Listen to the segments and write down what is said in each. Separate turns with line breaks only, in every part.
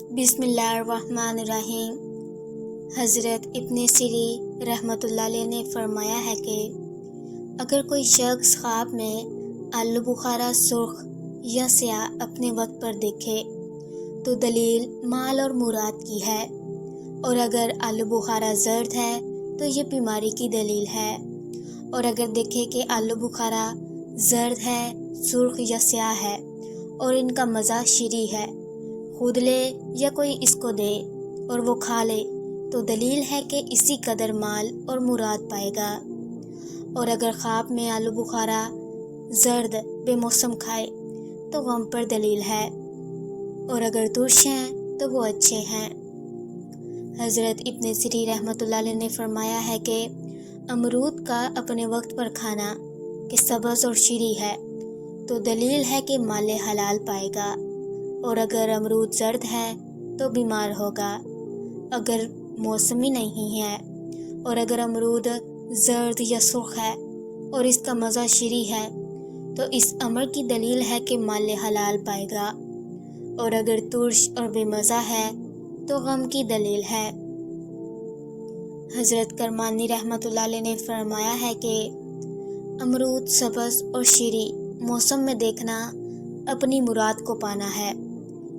بسم اللہ الرحمن الرحیم۔ حضرت ابن سیرین رحمۃ اللہ علیہ نے فرمایا ہے کہ اگر کوئی شخص خواب میں آلو بخارا سرخ یا سیاہ اپنے وقت پر دیکھے تو دلیل مال اور مراد کی ہے، اور اگر آلو بخارا زرد ہے تو یہ بیماری کی دلیل ہے، اور اگر دیکھے کہ آلو بخارا زرد ہے، سرخ یا سیاہ ہے اور ان کا مزہ شیریں ہے، خود لے یا کوئی اس کو دے اور وہ کھا لے تو دلیل ہے کہ اسی قدر مال اور مراد پائے گا، اور اگر خواب میں آلو بخارا زرد بے موسم کھائے تو غم پر دلیل ہے، اور اگر ترش ہیں تو وہ اچھے ہیں۔ حضرت ابن سیرین رحمۃ اللہ علیہ نے فرمایا ہے کہ امرود کا اپنے وقت پر کھانا کہ سبز اور شیریں ہے تو دلیل ہے کہ مال حلال پائے گا، اور اگر امرود زرد ہے تو بیمار ہوگا اگر موسمی نہیں ہے، اور اگر امرود زرد یا سرخ ہے اور اس کا مزہ شیریں ہے تو اس امر کی دلیل ہے کہ مال حلال پائے گا، اور اگر ترش اور بے مزہ ہے تو غم کی دلیل ہے۔ حضرت کرمانی رحمۃ اللہ علیہ نے فرمایا ہے کہ امرود سبز اور شیریں موسم میں دیکھنا اپنی مراد کو پانا ہے،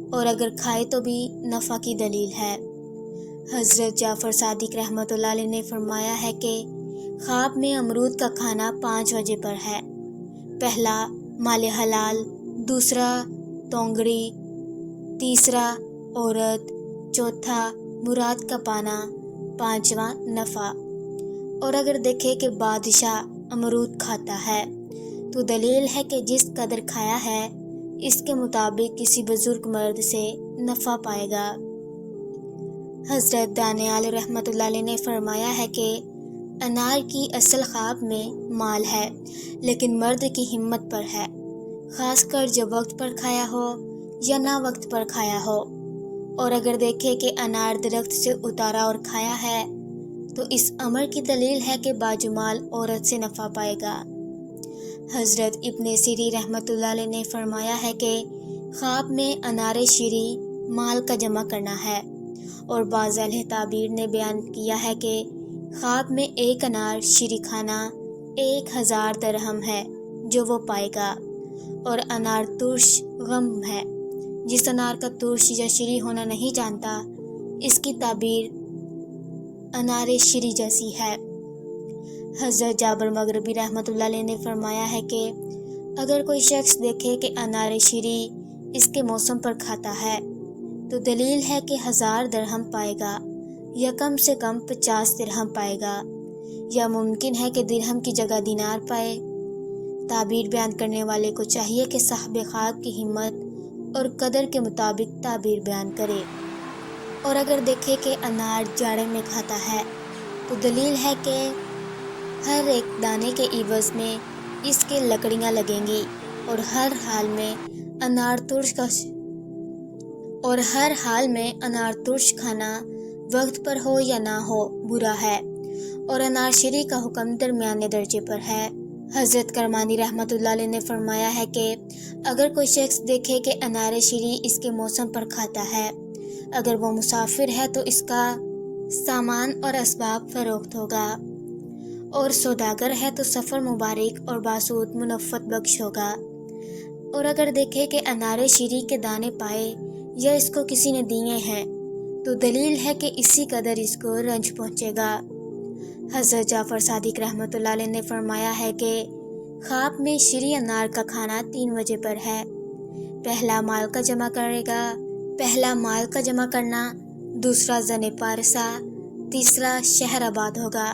اور اگر کھائے تو بھی نفع کی دلیل ہے۔ حضرت جعفر صادق رحمۃ اللہ علیہ نے فرمایا ہے کہ خواب میں امرود کا کھانا 5 وجہ پر ہے: پہلا مال حلال، دوسرا تونگڑی، تیسرا عورت، چوتھا مراد کا پانا، پانچواں نفع۔ اور اگر دیکھے کہ بادشاہ امرود کھاتا ہے تو دلیل ہے کہ جس قدر کھایا ہے اس کے مطابق کسی بزرگ مرد سے نفع پائے گا۔ حضرت دانیال رحمۃ اللہ علیہ نے فرمایا ہے کہ انار کی اصل خواب میں مال ہے لیکن مرد کی ہمت پر ہے، خاص کر جب وقت پر کھایا ہو یا نہ وقت پر کھایا ہو، اور اگر دیکھے کہ انار درخت سے اتارا اور کھایا ہے تو اس امر کی دلیل ہے کہ باجمال عورت سے نفع پائے گا۔ حضرت ابن سیرین رحمۃ اللہ علیہ نے فرمایا ہے کہ خواب میں انار شیریں مال کا جمع کرنا ہے، اور بعض اہل تعبیر نے بیان کیا ہے کہ خواب میں ایک انار شیریں کھانا 1000 درہم ہے جو وہ پائے گا، اور انار ترش غم ہے۔ جس انار کا ترش یا شیریں ہونا نہیں جانتا اس کی تعبیر انار شیریں جیسی ہے۔ حضرت جابر مغربی رحمۃ اللہ علیہ نے فرمایا ہے کہ اگر کوئی شخص دیکھے کہ انار شیریں اس کے موسم پر کھاتا ہے تو دلیل ہے کہ 1000 درہم پائے گا، یا کم سے کم 50 درہم پائے گا، یا ممکن ہے کہ درہم کی جگہ دینار پائے۔ تعبیر بیان کرنے والے کو چاہیے کہ صاحب خواب کی ہمت اور قدر کے مطابق تعبیر بیان کرے، اور اگر دیکھے کہ انار جاڑے میں کھاتا ہے تو دلیل ہے کہ ہر ایک دانے کے عوض میں اس کے لکڑیاں لگیں گی، اور ہر حال میں انار ترش کھانا وقت پر ہو یا نہ ہو برا ہے، اور انار شیریں کا حکم درمیانے درجے پر ہے۔ حضرت کرمانی رحمۃ اللہ علیہ نے فرمایا ہے کہ اگر کوئی شخص دیکھے کہ انار شیریں اس کے موسم پر کھاتا ہے، اگر وہ مسافر ہے تو اس کا سامان اور اسباب فروخت ہوگا، اور سوداگر ہے تو سفر مبارک اور باسود منفت بخش ہوگا، اور اگر دیکھے کہ انار شیریں کے دانے پائے یا اس کو کسی نے دیے ہیں تو دلیل ہے کہ اسی قدر اس کو رنج پہنچے گا۔ حضرت جعفر صادق رحمۃ اللہ علیہ نے فرمایا ہے کہ خواب میں شیریں انار کا کھانا 3 وجہ پر ہے: پہلا مال کا جمع کرنا، دوسرا زن پارسا، تیسرا شہر آباد ہوگا،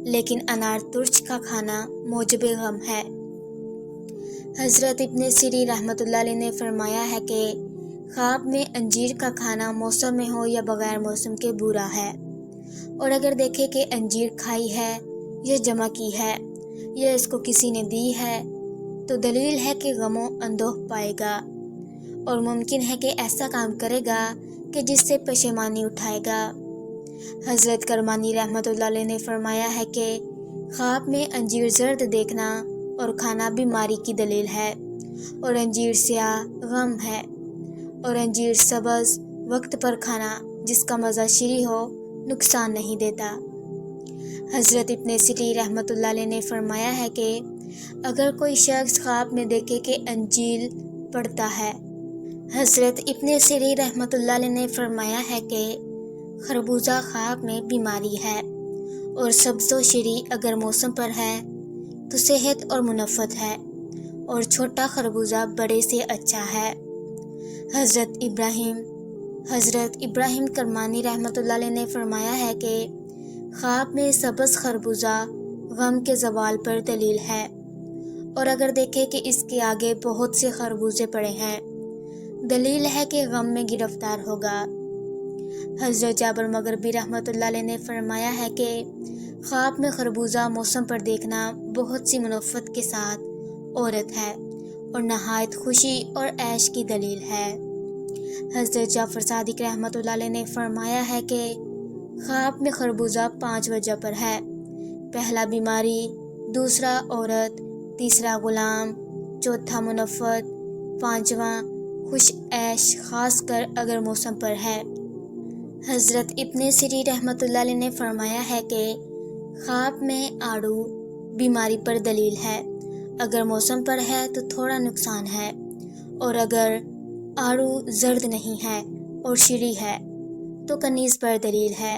لیکن انار ترش کا کھانا موجب غم ہے۔ حضرت ابن سیرین رحمۃ اللہ علیہ نے فرمایا ہے کہ خواب میں انجیر کا کھانا موسم میں ہو یا بغیر موسم کے برا ہے، اور اگر دیکھے کہ انجیر کھائی ہے یا جمع کی ہے یا اس کو کسی نے دی ہے تو دلیل ہے کہ غم و اندوہ پائے گا، اور ممکن ہے کہ ایسا کام کرے گا کہ جس سے پشیمانی اٹھائے گا۔ حضرت کرمانی رحمۃ اللہ علیہ نے فرمایا ہے کہ خواب میں انجیر زرد دیکھنا اور کھانا بیماری کی دلیل ہے، اور انجیر سیاہ غم ہے، اور انجیر سبز وقت پر کھانا جس کا مزہ شیریں ہو نقصان نہیں دیتا۔ حضرت ابن سیرین رحمۃ اللہ علیہ نے فرمایا ہے کہ اگر کوئی شخص خواب میں دیکھے کہ انجیل پڑھتا ہے، حضرت ابن سیرین رحمۃ اللہ علیہ نے فرمایا ہے کہ خربوزہ خواب میں بیماری ہے، اور سبز و شیریں اگر موسم پر ہے تو صحت اور منفعت ہے، اور چھوٹا خربوزہ بڑے سے اچھا ہے۔ حضرت ابراہیم کرمانی رحمۃ اللہ علیہ نے فرمایا ہے کہ خواب میں سبز خربوزہ غم کے زوال پر دلیل ہے، اور اگر دیکھے کہ اس کے آگے بہت سے خربوزے پڑے ہیں، دلیل ہے کہ غم میں گرفتار ہوگا۔ حضرت جابر مغربی رحمۃ اللہ علیہ نے فرمایا ہے کہ خواب میں خربوزہ موسم پر دیکھنا بہت سی منفعت کے ساتھ عورت ہے اور نہایت خوشی اور عیش کی دلیل ہے۔ حضرت جعفر صادق رحمۃ اللہ علیہ نے فرمایا ہے کہ خواب میں خربوزہ 5 وجہ پر ہے: پہلا بیماری، دوسرا عورت، تیسرا غلام، چوتھا منفعت، پانچواں خوش عیش، خاص کر اگر موسم پر ہے۔ حضرت ابن سیرین رحمۃ اللہ علیہ نے فرمایا ہے کہ خواب میں آڑو بیماری پر دلیل ہے، اگر موسم پر ہے تو تھوڑا نقصان ہے، اور اگر آڑو زرد نہیں ہے اور شیریں ہے تو کنیز پر دلیل ہے،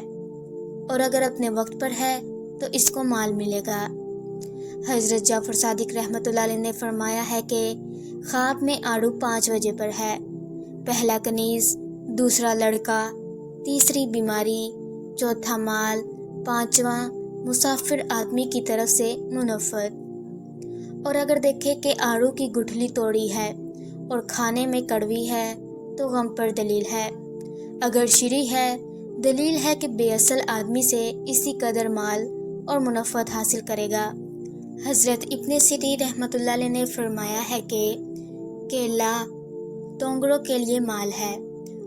اور اگر اپنے وقت پر ہے تو اس کو مال ملے گا۔ حضرت جعفر صادق رحمۃ اللہ علیہ نے فرمایا ہے کہ خواب میں آڑو 5 وجہ پر ہے: پہلا کنیز، دوسرا لڑکا، تیسری بیماری، چوتھا مال، پانچواں مسافر آدمی کی طرف سے منفعت۔ اور اگر دیکھے کہ آڑو کی گٹھلی توڑی ہے اور کھانے میں کڑوی ہے تو غم پر دلیل ہے، اگر شیریں ہے دلیل ہے کہ بے اصل آدمی سے اسی قدر مال اور منفعت حاصل کرے گا۔ حضرت ابن سیرین رحمۃ اللہ علیہ نے فرمایا ہے کہ کیلا تونگروں کے لیے مال ہے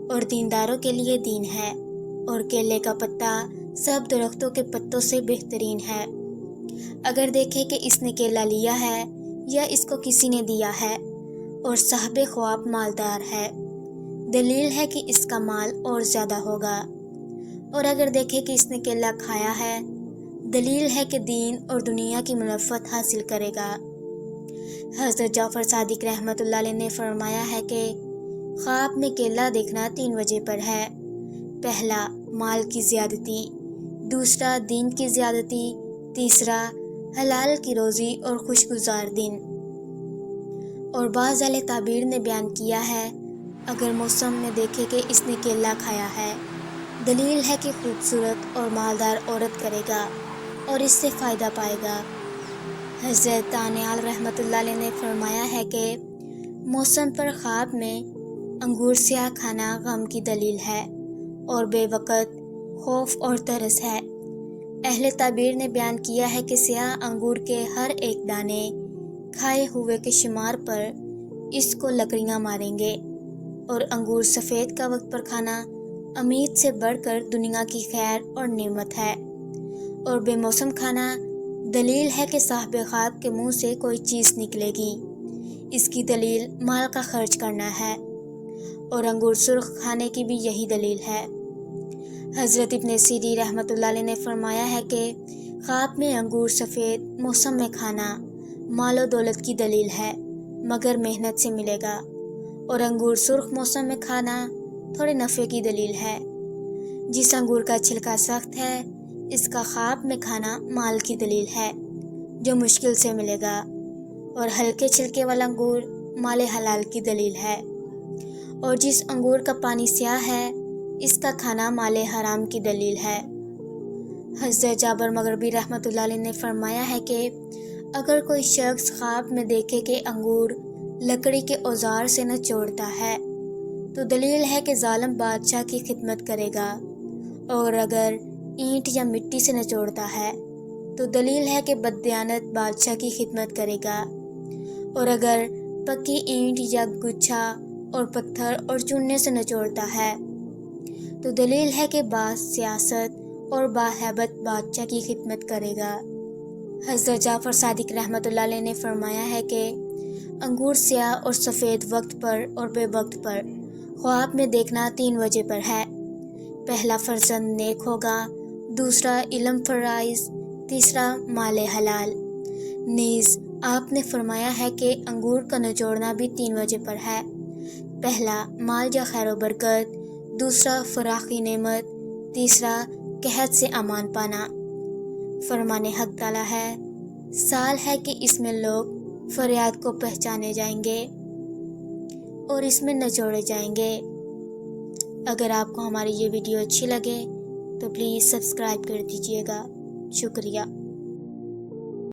اور دینداروں کے لیے دین ہے، اور کیلے کا پتا سب درختوں کے پتوں سے بہترین ہے۔ اگر دیکھے کہ اس نے کیلا لیا ہے یا اس کو کسی نے دیا ہے اور صاحب خواب مالدار ہے، دلیل ہے کہ اس کا مال اور زیادہ ہوگا، اور اگر دیکھے کہ اس نے کیلا کھایا ہے، دلیل ہے کہ دین اور دنیا کی منفعت حاصل کرے گا۔ حضرت جعفر صادق رحمۃ اللہ علیہ نے فرمایا ہے کہ خواب میں کیلا دیکھنا 3 وجہ پر ہے: پہلا مال کی زیادتی، دوسرا دین کی زیادتی، تیسرا حلال کی روزی اور خوشگزار دن۔ اور بعض اہل تعبیر نے بیان کیا ہے اگر موسم میں دیکھے کہ اس نے کیلا کھایا ہے، دلیل ہے کہ خوبصورت اور مالدار عورت کرے گا اور اس سے فائدہ پائے گا۔ حضرت دانیال رحمۃ اللہ علیہ نے فرمایا ہے کہ موسم پر خواب میں انگور سیاہ کھانا غم کی دلیل ہے اور بے وقت خوف اور ترس ہے۔ اہل تعبیر نے بیان کیا ہے کہ سیاہ انگور کے ہر ایک دانے کھائے ہوئے کے شمار پر اس کو لکڑیاں ماریں گے، اور انگور سفید کا وقت پر کھانا امید سے بڑھ کر دنیا کی خیر اور نعمت ہے، اور بے موسم کھانا دلیل ہے کہ صاحب خواب کے منہ سے کوئی چیز نکلے گی، اس کی دلیل مال کا خرچ کرنا ہے، اور انگور سرخ کھانے کی بھی یہی دلیل ہے۔ حضرت ابن سیرین رحمۃ اللہ علیہ نے فرمایا ہے کہ خواب میں انگور سفید موسم میں کھانا مال و دولت کی دلیل ہے مگر محنت سے ملے گا، اور انگور سرخ موسم میں کھانا تھوڑے نفع کی دلیل ہے۔ جس انگور کا چھلکا سخت ہے اس کا خواب میں کھانا مال کی دلیل ہے جو مشکل سے ملے گا، اور ہلکے چھلکے والا انگور مال حلال کی دلیل ہے، اور جس انگور کا پانی سیاہ ہے اس کا کھانا مال حرام کی دلیل ہے۔ حضرت جابر مغربی رحمۃ اللہ علیہ نے فرمایا ہے کہ اگر کوئی شخص خواب میں دیکھے کہ انگور لکڑی کے اوزار سے نچوڑتا ہے تو دلیل ہے کہ ظالم بادشاہ کی خدمت کرے گا، اور اگر اینٹ یا مٹی سے نچوڑتا ہے تو دلیل ہے کہ بددیانت بادشاہ کی خدمت کرے گا، اور اگر پکی اینٹ یا گچھا اور پتھر اور چونے سے نچوڑتا ہے تو دلیل ہے کہ باز سیاست اور باہیبت بادشاہ کی خدمت کرے گا۔ حضرت جعفر صادق رحمۃ اللہ علیہ نے فرمایا ہے کہ انگور سیاہ اور سفید وقت پر اور بے وقت پر خواب میں دیکھنا 3 وجہ پر ہے۔ پہلا فرزند نیک ہوگا، دوسرا علم فرائض، تیسرا مال حلال۔ نیز آپ نے فرمایا ہے کہ انگور کا نچوڑنا بھی 3 وجہ پر ہے۔ پہلا مال یا خیر و برکت، دوسرا فراخی نعمت، تیسرا قحط سے امان پانا۔ فرمان حق تعالی ہے، سال ہے کہ اس میں لوگ فریاد کو پہچانے جائیں گے اور اس میں نچوڑے جائیں گے۔ اگر آپ کو ہماری یہ ویڈیو اچھی لگے تو پلیز سبسکرائب کر دیجیے گا۔ شکریہ۔